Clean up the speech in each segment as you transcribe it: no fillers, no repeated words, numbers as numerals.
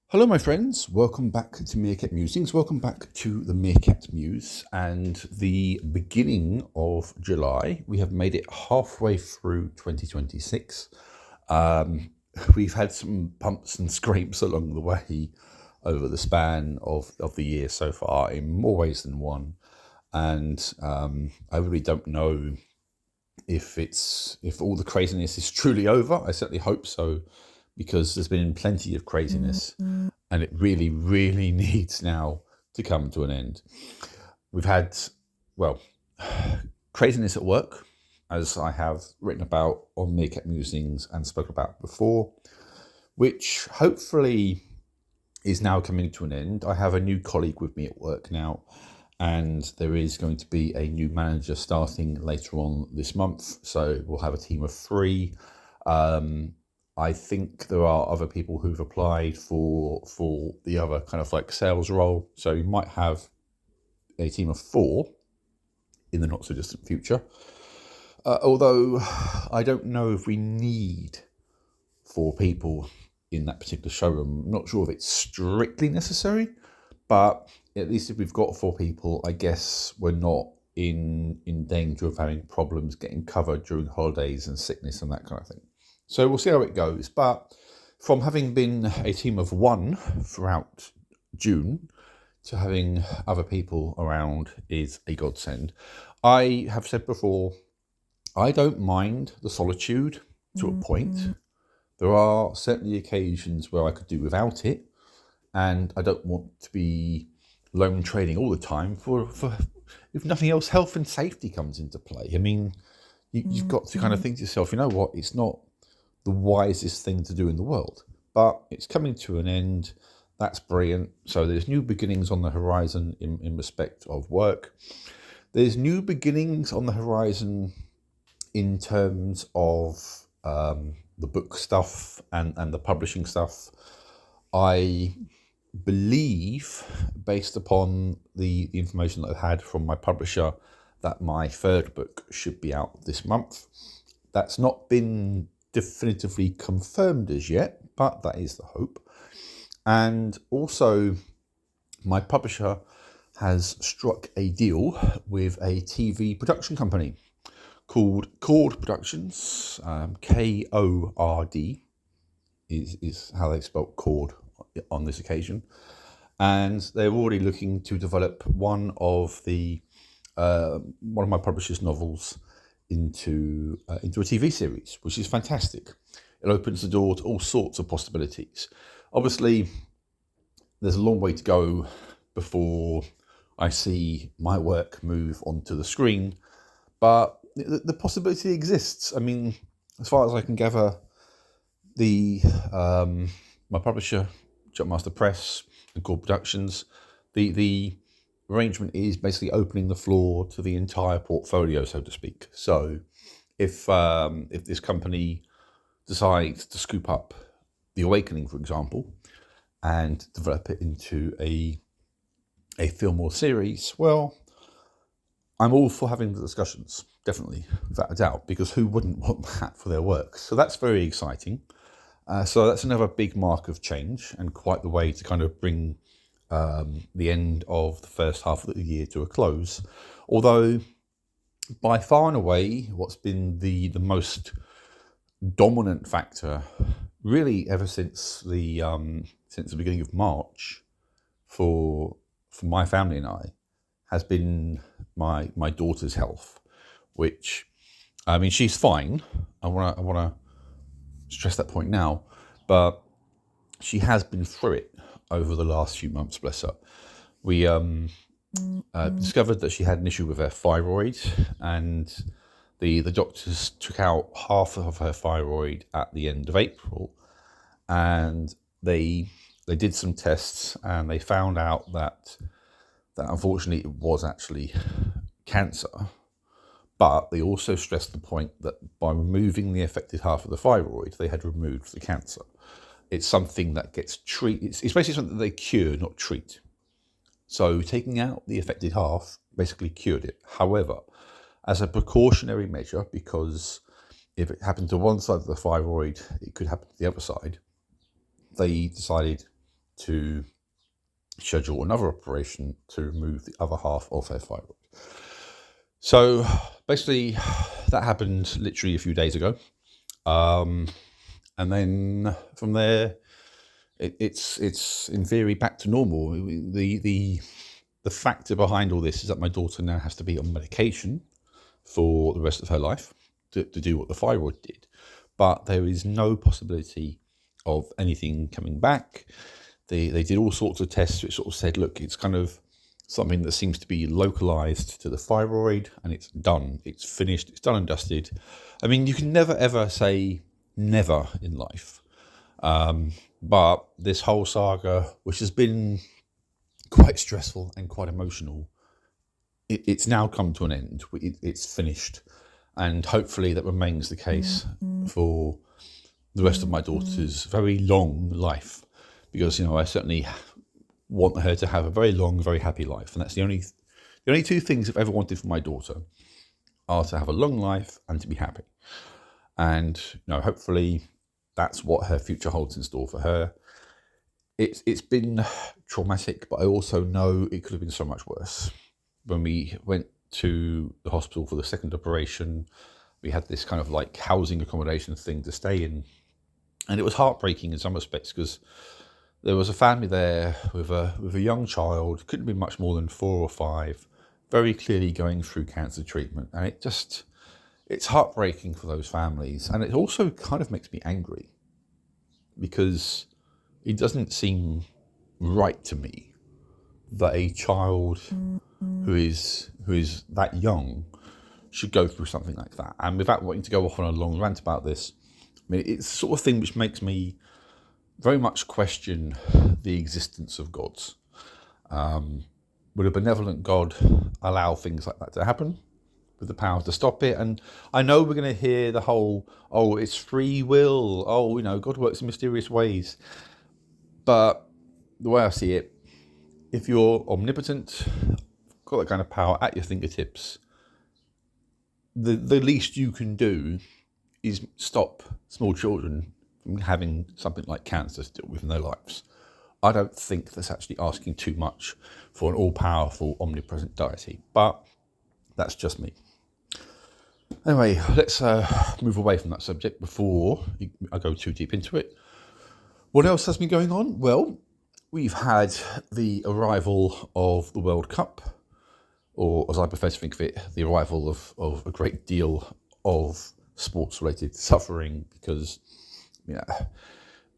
Hello, my friends. Welcome back to Meerkat Musings. Welcome back to the Meerkat Muse and the beginning of July. We have made it halfway through 2026. We've had some bumps and scrapes along the way over the span of the year so far in more ways than one. And I really don't know if all the craziness is truly over. I certainly hope so, because there's been plenty of craziness and it really, really needs now to come to an end. We've had, well, craziness at work, as I have written about on Meerkat Musings and spoke about before, which hopefully is now coming to an end. I have a new colleague with me at work now, and there is going to be a new manager starting later on this month. So we'll have a team of 3. I think there are other people who've applied for the other kind of like sales role. So you might have a team of 4 in the not so distant future. Although I don't know if we need 4 people in that particular showroom. I'm not sure if it's strictly necessary, but at least if we've got 4 people, I guess we're not in danger of having problems getting covered during holidays and sickness and that kind of thing. So we'll see how it goes. But from having been a team of 1 throughout June to having other people around is a godsend. I have said before, I don't mind the solitude to a point. There are certainly occasions where I could do without it, and I don't want to be lone trading all the time for if nothing else, health and safety comes into play. I mean, you've got to kind of think to yourself, you know what, it's not the wisest thing to do in the world, but it's coming to an end. That's brilliant. So there's new beginnings on the horizon in respect of work. There's new beginnings on the horizon in terms of the book stuff and the publishing stuff. I believe, based upon the information that I've had from my publisher, that my 3rd book should be out this month. That's not been definitively confirmed as yet, but that is the hope. And also, my publisher has struck a deal with a TV production company called Cord Productions. KORD is how they spell Cord on this occasion, and they're already looking to develop one of my publisher's novels into a TV series, which is fantastic. It opens the door to all sorts of possibilities. Obviously, there's a long way to go before I see my work move onto the screen, but the possibility exists. I mean, as far as I can gather, my publisher, Jumpmaster Press and Core Productions, the arrangement is basically opening the floor to the entire portfolio, so to speak. So if this company decides to scoop up The Awakening, for example, and develop it into a film or series, well, I'm all for having the discussions, definitely, without a doubt, because who wouldn't want that for their work? So that's very exciting. So that's another big mark of change, and quite the way to kind of bring the end of the first half of the year to a close. Although, by far and away, what's been the most dominant factor, really ever since the beginning of March, for my family and I, has been my daughter's health, which, I mean, she's fine. I want to stress that point now, but she has been through it over the last few months, bless her. We discovered that she had an issue with her thyroid, and the doctors took out half of her thyroid at the end of April, and they did some tests, and they found out that unfortunately it was actually cancer. But they also stressed the point that by removing the affected half of the thyroid, they had removed the cancer. It's something that gets treated. It's basically something that they cure, not treat. So taking out the affected half basically cured it. However, as a precautionary measure, because if it happened to one side of the thyroid, it could happen to the other side. They decided to schedule another operation to remove the other half of her thyroid. So basically, that happened literally a few days ago. And then from there, it's in theory back to normal. The factor behind all this is that my daughter now has to be on medication for the rest of her life to do what the thyroid did. But there is no possibility of anything coming back. They did all sorts of tests which sort of said, look, it's kind of something that seems to be localized to the thyroid, and it's done. It's finished. It's done and dusted. I mean, you can never, ever say never in life. But this whole saga, which has been quite stressful and quite emotional, it's now come to an end. It's finished. And hopefully that remains the case for the rest of my daughter's very long life. Because, I certainly want her to have a very long, very happy life. And that's the only two things I've ever wanted for my daughter are to have a long life and to be happy. And, hopefully that's what her future holds in store for her. It's been traumatic, but I also know it could have been so much worse. When we went to the hospital for the second operation, we had this kind of like housing accommodation thing to stay in. And it was heartbreaking in some respects because there was a family there with a young child, couldn't be much more than 4 or 5, very clearly going through cancer treatment. And it's heartbreaking for those families. And it also kind of makes me angry because it doesn't seem right to me that a child who is that young should go through something like that. And without wanting to go off on a long rant about this, I mean, it's the sort of thing which makes me very much question the existence of gods. Would a benevolent God allow things like that to happen with the power to stop it? And I know we're going to hear the whole, it's free will. God works in mysterious ways. But the way I see it, if you're omnipotent, got that kind of power at your fingertips, the least you can do is stop small children from having something like cancer to deal with in their lives. I don't think that's actually asking too much for an all-powerful, omnipresent deity, but that's just me. Anyway, let's move away from that subject before I go too deep into it. What else has been going on? Well, we've had the arrival of the World Cup, or as I prefer to think of it, the arrival of a great deal of sports-related suffering, because,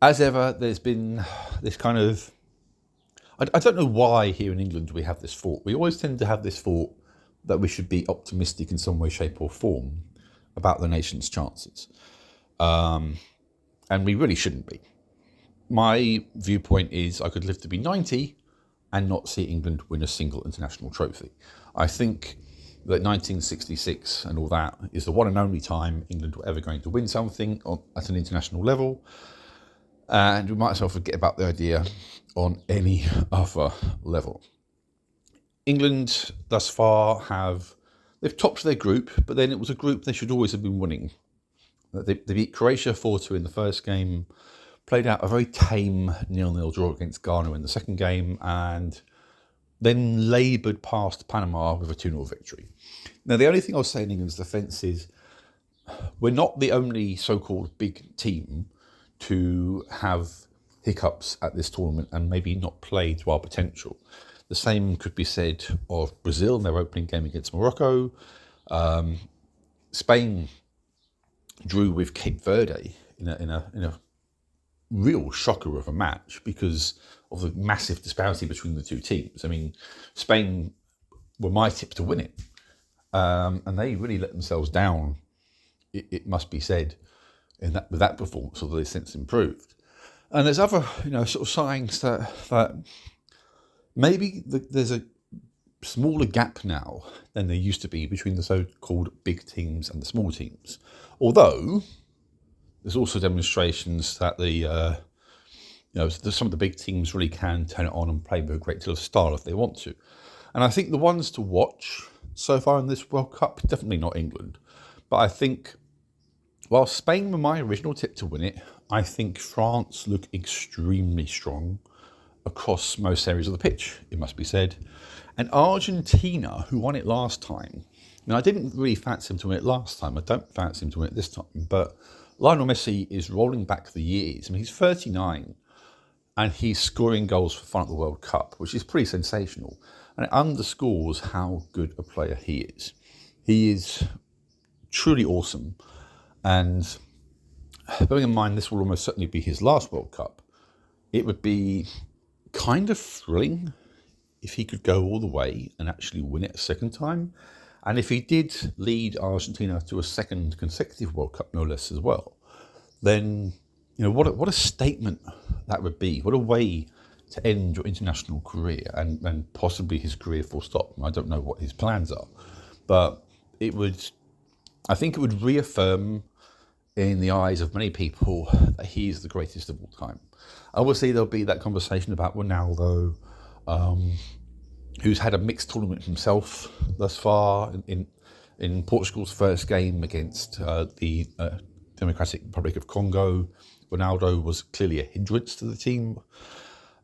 as ever, there's been this kind of... I don't know why here in England we have this thought. We always tend to have this thought that we should be optimistic in some way, shape or form about the nation's chances. And we really shouldn't be. My viewpoint is I could live to be 90 and not see England win a single international trophy. I think that 1966 and all that is the one and only time England were ever going to win something at an international level. And we might as well forget about the idea on any other level. England thus far they've topped their group, but then it was a group they should always have been winning. They beat Croatia 4-2 in the first game, played out a very tame 0-0 draw against Ghana in the second game, and then laboured past Panama with a 2-0 victory. Now, the only thing I'll say in England's defence is we're not the only so-called big team to have hiccups at this tournament and maybe not play to our potential. The same could be said of Brazil in their opening game against Morocco. Spain drew with Cape Verde in a real shocker of a match because of the massive disparity between the two teams. I mean, Spain were my tip to win it, and they really let themselves down. It must be said, with that performance, although they've since improved. And there's other, sort of signs that maybe there's a smaller gap now than there used to be between the so-called big teams and the small teams. Although there's also demonstrations that some of the big teams really can turn it on and play with a great deal of style if they want to. And I think the ones to watch so far in this World Cup, definitely not England, but I think While Spain were my original tip to win it, I think France look extremely strong across most areas of the pitch, it must be said. And Argentina, who won it last time, I didn't really fancy him to win it last time. I don't fancy him to win it this time. But Lionel Messi is rolling back the years. He's 39 and he's scoring goals for fun at the World Cup, which is pretty sensational. And it underscores how good a player he is. He is truly awesome. And bearing in mind this will almost certainly be his last World Cup, it would be kind of thrilling if he could go all the way and actually win it a second time. And if he did lead Argentina to a second consecutive World Cup, no less as well, then, what a statement that would be. What a way to end your international career and possibly his career full stop. I don't know what his plans are, but I think it would reaffirm in the eyes of many people that he is the greatest of all time. Obviously, there'll be that conversation about Ronaldo, who's had a mixed tournament himself thus far. In Portugal's first game against the Democratic Republic of Congo, Ronaldo was clearly a hindrance to the team.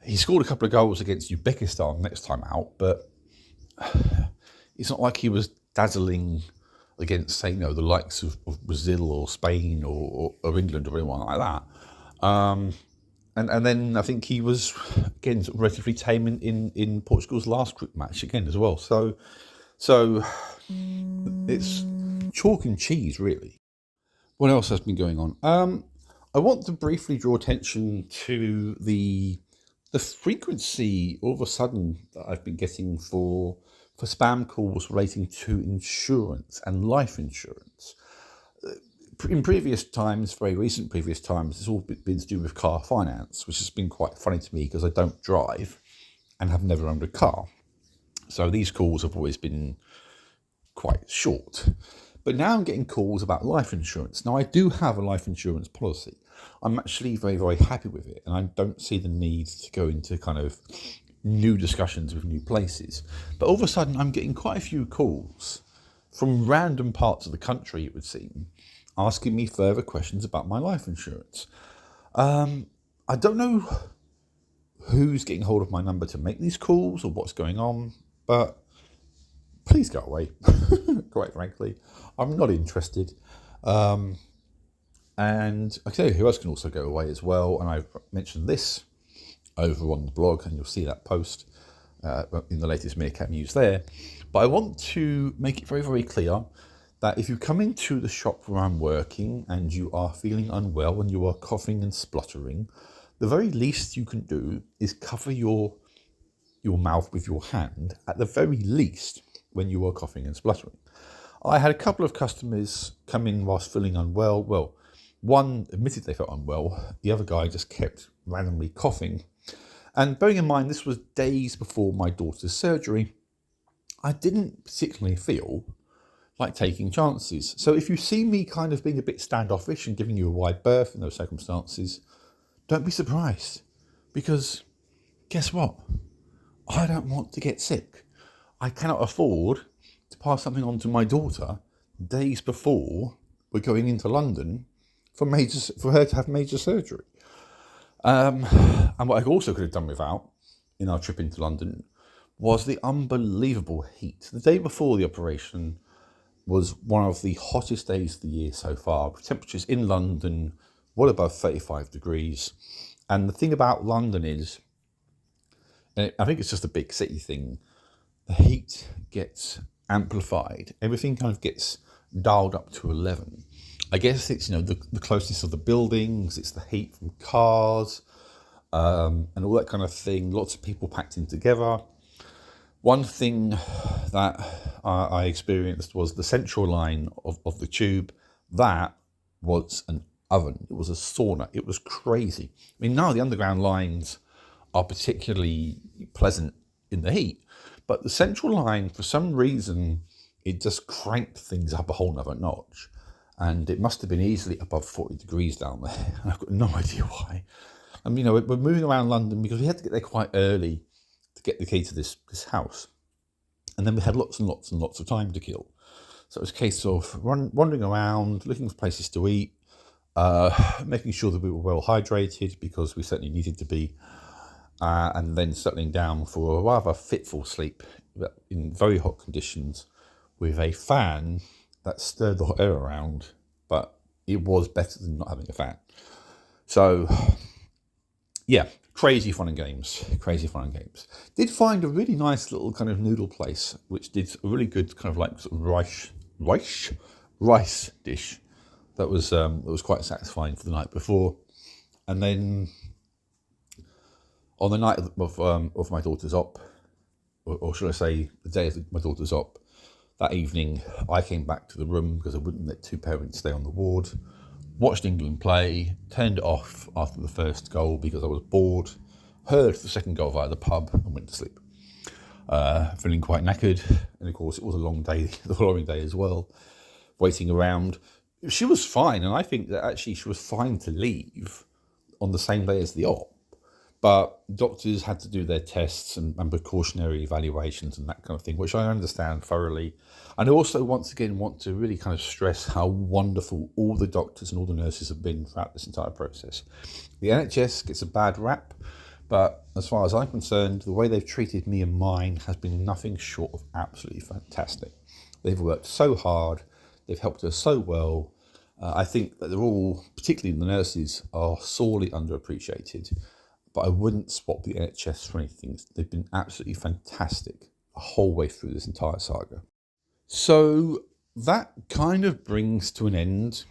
He scored a couple of goals against Uzbekistan next time out, but it's not like he was dazzling against, say, the likes of Brazil or Spain or England or anyone like that. And then I think he was, again, relatively tame in Portugal's last group match again as well. So it's chalk and cheese, really. What else has been going on? I want to briefly draw attention to the frequency all of a sudden that I've been getting for spam calls relating to insurance and life insurance. In previous times, very recent previous times, it's all been to do with car finance, which has been quite funny to me because I don't drive and have never owned a car. So these calls have always been quite short. But now I'm getting calls about life insurance. Now, I do have a life insurance policy. I'm actually very, very happy with it, and I don't see the need to go into kind of new discussions with new places. But all of a sudden, I'm getting quite a few calls from random parts of the country, it would seem, asking me further questions about my life insurance. I don't know who's getting hold of my number to make these calls or what's going on, but please go away, quite frankly. I'm not interested. And I tell you who else can also go away as well, and I've mentioned this over on the blog, and you'll see that post in the latest Meerkat Muse there. But I want to make it very, very clear that if you come into the shop where I'm working and you are feeling unwell and you are coughing and spluttering, the very least you can do is cover your mouth with your hand, at the very least, when you are coughing and spluttering. I had a couple of customers come in whilst feeling unwell. Well, one admitted they felt unwell. The other guy just kept randomly coughing. And bearing in mind, this was days before my daughter's surgery, I didn't particularly feel like taking chances. So if you see me kind of being a bit standoffish and giving you a wide berth in those circumstances, don't be surprised. Because guess what? I don't want to get sick. I cannot afford to pass something on to my daughter days before we're going into London for her to have major surgery. And what I also could have done without in our trip into London was the unbelievable heat. The day before the operation was one of the hottest days of the year so far. Temperatures in London well above 35 degrees. And the thing about London is, and I think it's just a big city thing, the heat gets amplified. Everything kind of gets dialed up to 11. I guess it's, the closeness of the buildings, it's the heat from cars, and all that kind of thing. Lots of people packed in together. One thing that I experienced was the central line of the tube. That was an oven. It was a sauna. It was crazy. Now the underground lines are particularly pleasant in the heat, but the central line, for some reason, it just cranked things up a whole nother notch. And it must have been easily above 40 degrees down there. And I've got no idea why. We're moving around London because we had to get there quite early to get the key to this house. And then we had lots and lots and lots of time to kill. So it was a case of wandering around, looking for places to eat, making sure that we were well hydrated because we certainly needed to be, and then settling down for a rather fitful sleep in very hot conditions with a fan that stirred the hot air around, but it was better than not having a fan. So, yeah, crazy fun and games. Crazy fun and games. Did find a really nice little kind of noodle place, which did a really good kind of like sort of rice dish that was quite satisfying for the night before. And then on the night of my daughter's op, or should I say the day of my daughter's op, that evening I came back to the room because I wouldn't let two parents stay on the ward. Watched England play, turned it off after the first goal because I was bored, heard the second goal via the pub and went to sleep. Feeling quite knackered, and of course it was a long day the following day as well, waiting around. She was fine, and I think that actually she was fine to leave on the same day as the op. But doctors had to do their tests and precautionary evaluations and that kind of thing, which I understand thoroughly. And I also, once again, want to really kind of stress how wonderful all the doctors and all the nurses have been throughout this entire process. The NHS gets a bad rap, but as far as I'm concerned, the way they've treated me and mine has been nothing short of absolutely fantastic. They've worked so hard, they've helped us so well. I think that they're all, particularly the nurses, are sorely underappreciated. But I wouldn't swap the NHS for anything. They've been absolutely fantastic the whole way through this entire saga. So that kind of brings to an end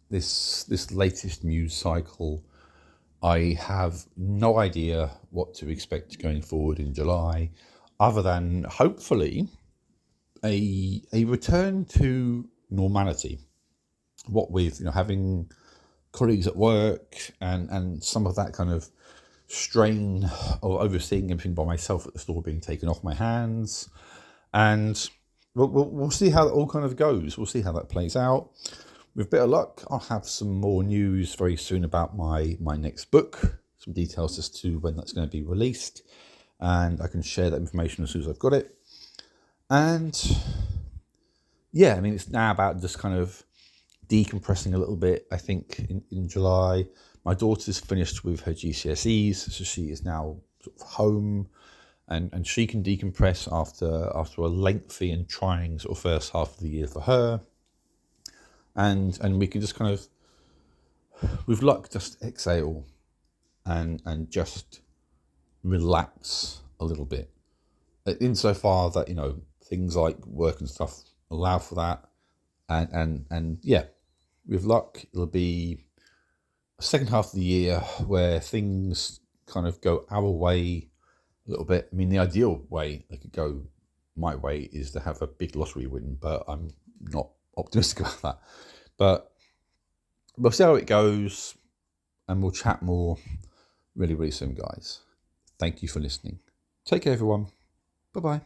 this latest Muse cycle. I have no idea what to expect going forward in July, other than hopefully a return to normality. What with having colleagues at work and some of that kind of strain of overseeing everything by myself at the store being taken off my hands, and we'll see how it all kind of goes. We'll see how that plays out. With a bit of luck, I'll have some more news very soon about my next book, some details as to when that's going to be released, and I can share that information as soon as I've got it. And yeah, I mean, it's now about just kind of decompressing a little bit. I think in July, my daughter's finished with her GCSEs, so she is now sort of home, and she can decompress after a lengthy and trying sort of first half of the year for her, and we can just kind of, with luck, just exhale and just relax a little bit. Insofar that things like work and stuff allow for that, and yeah, with luck, it'll be a second half of the year where things kind of go our way a little bit. I mean, the ideal way they could go my way is to have a big lottery win, but I'm not optimistic about that. But we'll see how it goes, and we'll chat more really, really soon, guys. Thank you for listening. Take care, everyone. Bye-bye.